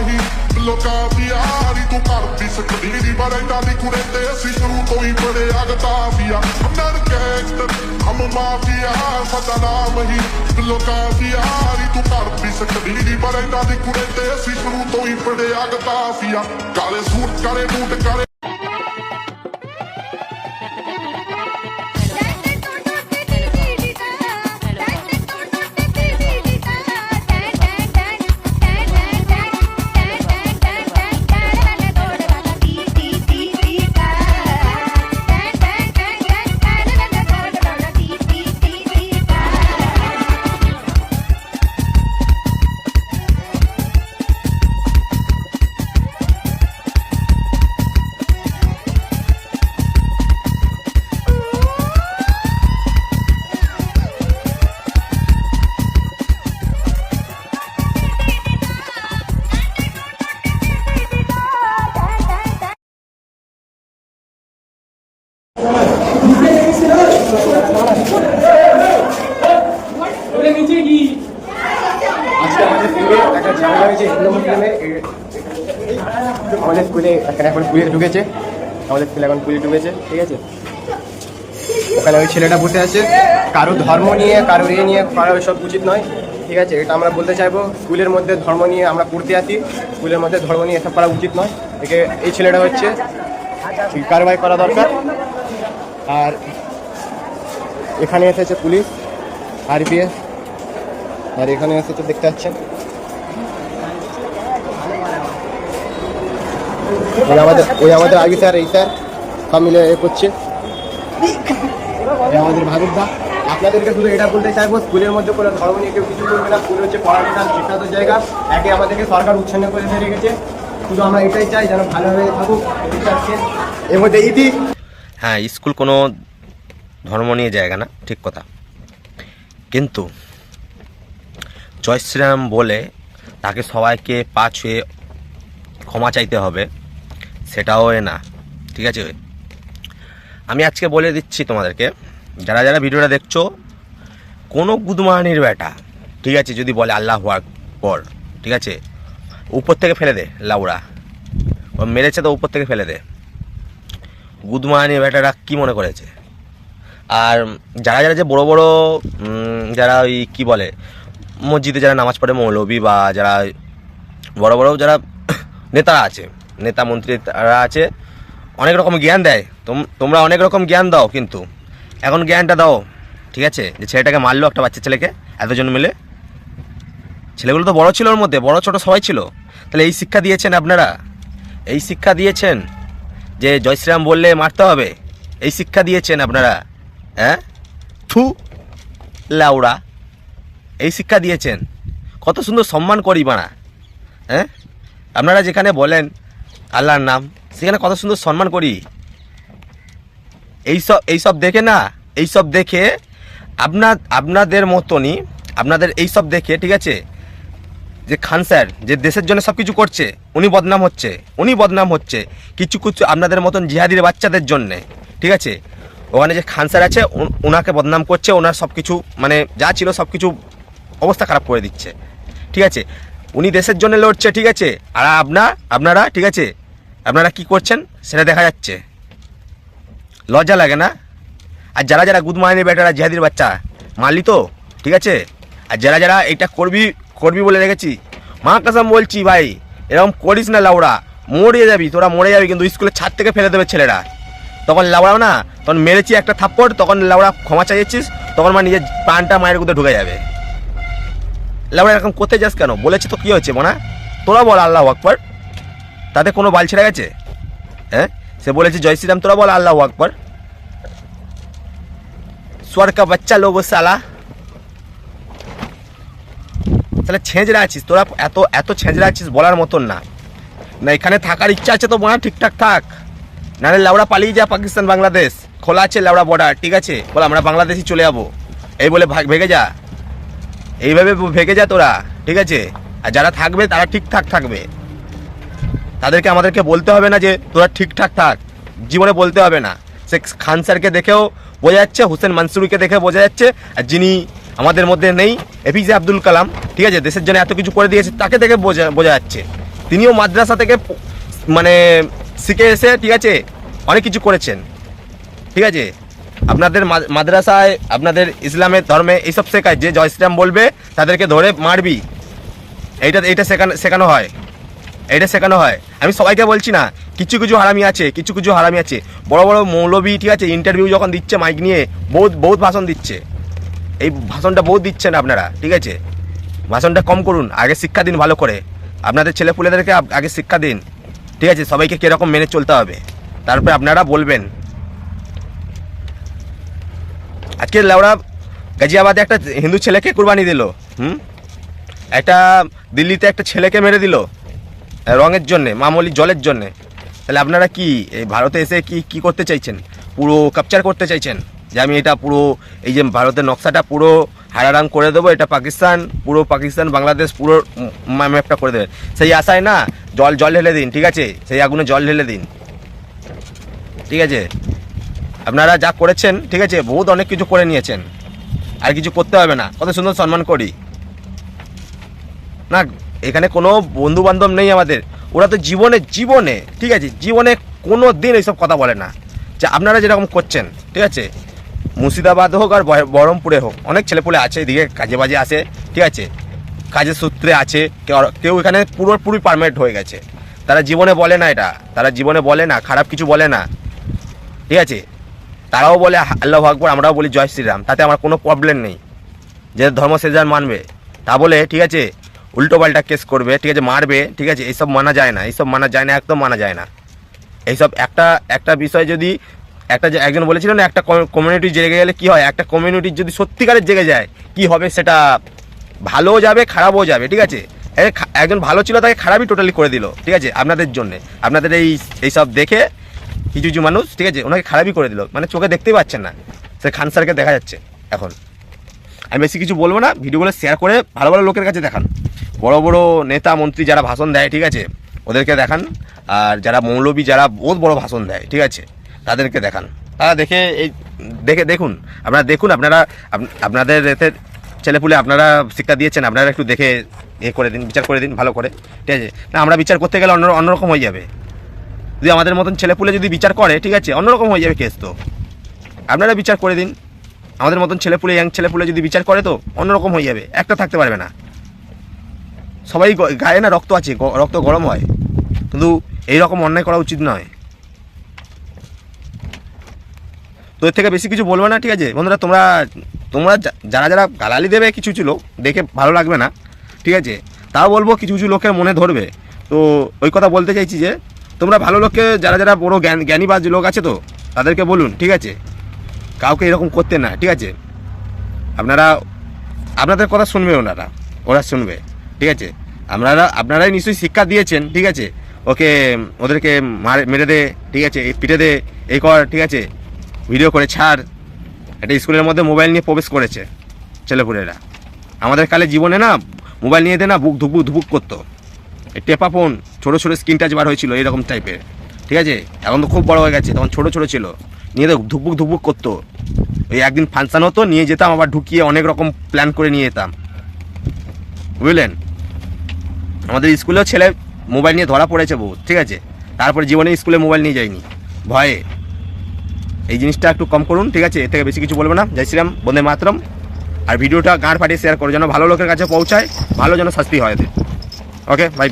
ਹੀ ਲੋਕਾਂ ਦੀ ਯਾਰੀ ਤੂੰ ਕਰਦੀ ਸਕਦੀ ਨਹੀਂ ਪਰ ਏਦਾਂ ਦੀ ਕੁੜੇ ਤੇ ਅਸੀਂ ਸ਼ੁਰੂ ਤੋਂ ਹੀ ਬੜੇ ਅਗਤਾਬੀਆ ਅੰਦਰ ਗੈਂਗਸਟਰ ਹਮ ਮਾਫੀਆ ਸਾਡਾ ਨਾਮ ਹੀ ਲੋਕਾਂ ਦੀ ਯਾਰੀ ਤੂੰ ਕਰਦੀ ਸਕਦੀ ਨਹੀਂ ਪਰ ਏਦਾਂ ਦੀ ਕੁੜੇ ਤੇ ਅਸੀਂ ਸ਼ੁਰੂ ਤੋਂ ਹੀ ਬੜੇ ਅਗਤਾਬੀਆ ਕਾਲੇ ਸੂਟ ਕਾਲੇ ਬੂਟ ਕਾਲੇ আমাদের স্কুলে এখন পুলিশ ঢুকেছে, আমাদের স্কুলে এখন পুলিশ ঢুকেছে, ঠিক আছে। ওখানে ওই ছেলেটা বসে আছে, কারো ধর্ম নিয়ে কারো নিয়ে করা সব উচিত নয়, ঠিক আছে। এটা আমরা বলতে চাইবো, স্কুলের মধ্যে ধর্ম নিয়ে আমরা পড়তে আসি, স্কুলের মধ্যে ধর্ম নিয়ে এসব করা উচিত নয়। একে এই ছেলেটা হচ্ছে কারবাই করা দরকার। আর এখানে এসেছে পুলিশ আরপিএফ, আর এখানে এসেছে দেখতে পাচ্ছেন আমাদের আগে স্যার, এই স্যার সব মিলে এ করছে আমাদের ভাবিদা। আপনাদেরকে শুধু এটা বলতে চাইবো, স্কুলের মধ্যে কোনো ধর্ম নিয়ে কেউ কিছু করবে না। স্কুল হচ্ছে পড়াশোনার শিক্ষাত জায়গা, একে আমাদেরকে সরকার উচ্ছন্ন করে রেখেছে। শুধু আমরা এটাই চাই যেন ভালোভাবে থাকুক। এর মধ্যে ইতি হ্যাঁ, স্কুল কোনো ধর্ম নিয়ে জায়গা না, ঠিক কথা। কিন্তু জয় শ্রীরাম বলে তাকে সবাইকে পা ছুঁয়ে ক্ষমা চাইতে হবে, সেটাও না, ঠিক আছে। আমি আজকে বলে দিচ্ছি তোমাদেরকে, যারা যারা ভিডিওটা দেখছো, কোনো গুদমানির বেটা, ঠিক আছে, যদি বলে আল্লাহু আকবার, ঠিক আছে, উপর থেকে ফেলে দে লাউড়া। ও মেরেছে তো উপর থেকে ফেলে দে। গুদমানির বেটারা কী মনে করেছে? আর যারা যারা যে বড় বড় যারা ওই কী বলে মসজিদে যারা নামাজ পড়ে মৌলবি, বা যারা বড় বড় যারা নেতারা আছে, নেতা মন্ত্রী তারা আছে, অনেক রকম জ্ঞান দেয়। তোমরা অনেক রকম জ্ঞান দাও, কিন্তু এখন জ্ঞানটা দাও, ঠিক আছে, যে ছেলেটাকে মারলো, একটা বাচ্চা ছেলেকে এতজন মিলে। ছেলেগুলো তো বড় ছিল, ওর মধ্যে বড় ছোট সবাই ছিল। তাহলে এই শিক্ষা দিয়েছেন আপনারা, এই শিক্ষা দিয়েছেন যে জয় শ্রীরাম বললে মারতে হবে, এই শিক্ষা দিয়েছেন আপনারা। হ্যাঁ, থু লাউড়া, এই শিক্ষা দিয়েছেন। কত সুন্দর সম্মান করি বানা। হ্যাঁ, আপনারা যেখানে বলেন আল্লাহর নাম, সেখানে কত সুন্দর সম্মান করি। এইসব দেখে না, এইসব দেখে আপনাদের মতনই, আপনাদের এইসব দেখে, ঠিক আছে, যে খান স্যার যে দেশের জন্য সব কিছু করছে, উনি বদনাম হচ্ছে কিছু আপনাদের মতন জিহাদির বাচ্চাদের জন্যে, ঠিক আছে। ওখানে যে খান স্যার আছে, ওনাকে বদনাম করছে, ওনার সব কিছু মানে যা ছিল সব কিছু অবস্থা খারাপ করে দিচ্ছে, ঠিক আছে। উনি দেশের জন্য লড়ছে, ঠিক আছে, আর আপনারা, ঠিক আছে, আপনারা কি করছেন সেটা দেখা যাচ্ছে। লজ্জা লাগে না? আর যারা যারা গুদমাইনি বেটারা জিহাদির বাচ্চা মারলি তো, ঠিক আছে, আর যারা যারা এইটা করবি বলে রেখেছি, মা কসম বলছি ভাই, এরকম করিস না লাউড়া, তোরা মরে যাবি। কিন্তু স্কুলের ছাদ থেকে ফেলে দেবে ছেলেরা, তখন লাউড়াও না, তখন মেরেছি একটা থাপ্পড়, তখন লাউড়া ক্ষমা চাইছিস, তখন মানে নিজের প্রাণটা মায়ের কোথায় ঢুকে যাবে। লাউড়া এরকম করতে যাস কেন? বলেছি তো কী হয়েছে মনা? তোরা বল আল্লাহু আকবার, তাতে কোনো বাল ছেড়ে গেছে? হ্যাঁ, সে বলেছে জয় শ্রীরাম, তোরা বল আল্লাহু আকবার। স্বর কা বাচ্চা লোগো সালা, তাহলে ছেঁচড়া আছিস তোরা, এত ছেঁচড়া আছিস বলার মতন না। এখানে থাকার ইচ্ছা আছে তো মনে ঠিক থাক, নাহলে লাউড়া পালিয়ে যা পাকিস্তান বাংলাদেশ, খোলা আছে লাউড়া বর্ডার, ঠিক আছে, বল আমরা বাংলাদেশই চলে যাবো, এই বলে ভেগে যা, এইভাবে ভেগে যা তোরা, ঠিক আছে। আর যারা থাকবে তারা ঠিকঠাক থাকবে, তাদেরকে আমাদেরকে বলতে হবে না যে তোরা ঠিকঠাক থাক, জীবনে বলতে হবে না। সে খান স্যারকে দেখেও বোঝা যাচ্ছে, হোসেন মানসুরকে দেখে বোঝা যাচ্ছে, আর যিনি আমাদের মধ্যে নেই, এপিজে আব্দুল কালাম, ঠিক আছে, দেশের জন্য এত কিছু করে দিয়েছে, তাকে দেখে বোঝা যাচ্ছে তিনিও মাদ্রাসা থেকে মানে শিখে এসে ঠিক আছে অনেক কিছু করেছেন, ঠিক আছে। আপনাদের মাদ্রাসায় আপনাদের ইসলামের ধর্মে এইসব শেখায় যে জয় শ্রীরাম বলবে তাদেরকে ধরে মারবি, এইটা শেখানো হয়, এইটা শেখানো হয়। আমি সবাইকে বলছি না, কিছু কিছু হারামি আছে, বড় বড় মৌলবী ঠিক আছে ইন্টারভিউ যখন দিচ্ছে মাইক নিয়ে বহুত ভাষণ দিচ্ছে, এই ভাষণটা বহুত দিচ্ছেন আপনারা, ঠিক আছে। ভাষণটা কম করুন, আগে শিক্ষা দিন ভালো করে, আপনাদের ছেলেপুলেদেরকে আগে শিক্ষা দিন, ঠিক আছে। সবাইকে কীরকম মেনে চলতে হবে তারপরে আপনারা বলবেন। আজকে লেওড়া গাজিয়াবাদে একটা হিন্দু ছেলেকে কুরবানি দিল, একটা দিল্লিতে একটা ছেলেকে মেরে দিল রঙের জন্যে, মামুলি জলের জন্যে। তাহলে আপনারা কি এই ভারতে এসে কি করতে চাইছেন? পুরো ক্যাপচার করতে চাইছেন যে আমি এটা পুরো এই যে ভারতের নকশাটা পুরো হারারাং করে দেবো, এটা পাকিস্তান, পুরো পাকিস্তান বাংলাদেশ পুরো ম্যাপটা করে দেবে। সেই আশায় না জল ঢেলে দিন, ঠিক আছে, সেই আগুনে জল ঢেলে দিন, ঠিক আছে। আপনারা যা করেছেন ঠিক আছে বহুত অনেক কিছু করে নিয়েছেন, আর কিছু করতে হবে না, কত সুন্দর সম্মান করি না। এখানে কোনো বন্ধু বান্ধব নেই আমাদের, ওরা তো জীবনে ঠিক আছে জীবনে কোনো দিন এইসব কথা বলে না যে আপনারা যেরকম করছেন, ঠিক আছে। মুর্শিদাবাদ হোক আর বহরমপুরে হোক অনেক ছেলেপুলে আছে এদিকে কাজে বাজে আসে, ঠিক আছে, কাজের সূত্রে আছে, কেউ এখানে পুরোপুরি পারমানেন্ট হয়ে গেছে। তারা জীবনে বলে না এটা, তারা জীবনে বলে না, খারাপ কিছু বলে না, ঠিক আছে। তারাও বলে আল্লাহু আকবার, আমরাও বলি জয় শ্রীরাম, তাতে আমার কোনো প্রবলেম নেই। যে ধর্ম সে যার মানবে তা বলে ঠিক আছে উল্টো পাল্টা কেস করবে, ঠিক আছে, মারবে, ঠিক আছে, এইসব মানা যায় না, একদম মানা যায় না। এইসব একটা বিষয় যদি একজন বলেছিল না, একটা কমিউনিটি জেগে গেলে কি হয়, একটা কমিউনিটির যদি সত্যিকারের জেগে যায় কি হবে, সেটা ভালোও যাবে খারাপও যাবে, ঠিক আছে। একজন ভালো ছিল তাকে খারাপই টোটালি করে দিল, ঠিক আছে, আপনাদের জন্যে, আপনাদের এইসব দেখে কিছু মানুষ ঠিক আছে ওনাকে খারাপই করে দিল, মানে চোখে দেখতেই পাচ্ছেন না, সে খান স্যারকে দেখা যাচ্ছে এখন। আমি বেশি কিছু বলবো না, ভিডিওগুলো শেয়ার করে ভালো ভালো লোকের কাছে দেখান, বড় বড় নেতা মন্ত্রী যারা ভাষণ দেয়, ঠিক আছে, ওদেরকে দেখান। আর যারা মৌলবী যারা বহুত বড় ভাষণ দেয়, ঠিক আছে, তাদেরকে দেখান। তারা দেখুন, আপনারা আপনাদের এতে ছেলেপুলে আপনারা শিক্ষা দিয়েছেন, আপনারা একটু দেখে করে দিন, বিচার করে দিন ভালো করে, ঠিক আছে। না আমরা বিচার করতে গেলে অন্যরকম হয়ে যাবে, যদি আমাদের মতন ছেলেপুলে যদি বিচার করে, ঠিক আছে, অন্যরকম হয়ে যাবে কেস। তো আপনারা বিচার করে দিন, আমাদের মতন ছেলেপুলে ইয়াং ছেলেপুলে যদি বিচার করে তো অন্যরকম হয়ে যাবে, একটা থাকতে পারবে না। সবাই গায়ে না রক্ত আছে, রক্ত গরম হয়, কিন্তু এইরকম অন্যায় করা উচিত নয়। তো এর থেকে বেশি কিছু বলবো না, ঠিক আছে বন্ধুরা। তোমরা যারা গালালি দেবে কিছু লোক দেখে ভালো লাগবে না, ঠিক আছে, তাও বলবো কিছু লোকের মনে ধরবে। তো ওই কথা বলতে চাইছি যে তোমরা ভালো লোককে, যারা বড় জ্ঞানীবাজ লোক আছে তো তাদেরকে বলুন, ঠিক আছে, কাউকে এরকম করতে না, ঠিক আছে। আপনাদের কথা শুনবে ওরা শুনবে, ঠিক আছে। আপনারাই নিশ্চয়ই শিক্ষা দিয়েছেন, ঠিক আছে, ওদেরকে মেরে দে, ঠিক আছে, পিটে দে, এই কর, ঠিক আছে, ভিডিও করে ছাড়। একটা স্কুলের মধ্যে মোবাইল নিয়ে প্রবেশ করেছে ছেলেপুলেরা। আমাদের কালে জীবনে না মোবাইল নিয়ে দে না বুক ধুবুক করতো, টেপা ফোন ছোটো স্ক্রিন টাচ বার হয়েছিল এরকম টাইপের, ঠিক আছে। এখন তো খুব বড় হয়ে গেছে, তখন ছোটো ছিল, নিয়ে ধুকবুক করতো। ওই একদিন ফাংশান হতো, নিয়ে যেতাম, আবার ঢুকিয়ে অনেক রকম প্ল্যান করে নিয়ে যেতাম, বুঝলেন। আমাদের স্কুলেও ছেলে মোবাইল নিয়ে ধরা পড়েছে বহুত, ঠিক আছে, তারপরে জীবনে স্কুলে মোবাইল নিয়ে যায়নি ভয়ে। এই জিনিসটা একটু কম করুন, ঠিক আছে। এর থেকে বেশি কিছু বলবো না। জয় শ্রীরাম, বন্দে মাতরম। আর ভিডিওটা গাঁড় ফাটিয়ে শেয়ার করো, যেন ভালো লোকের কাছে পৌঁছায়, ভালো যেন শাস্তি হয়। Okay bye.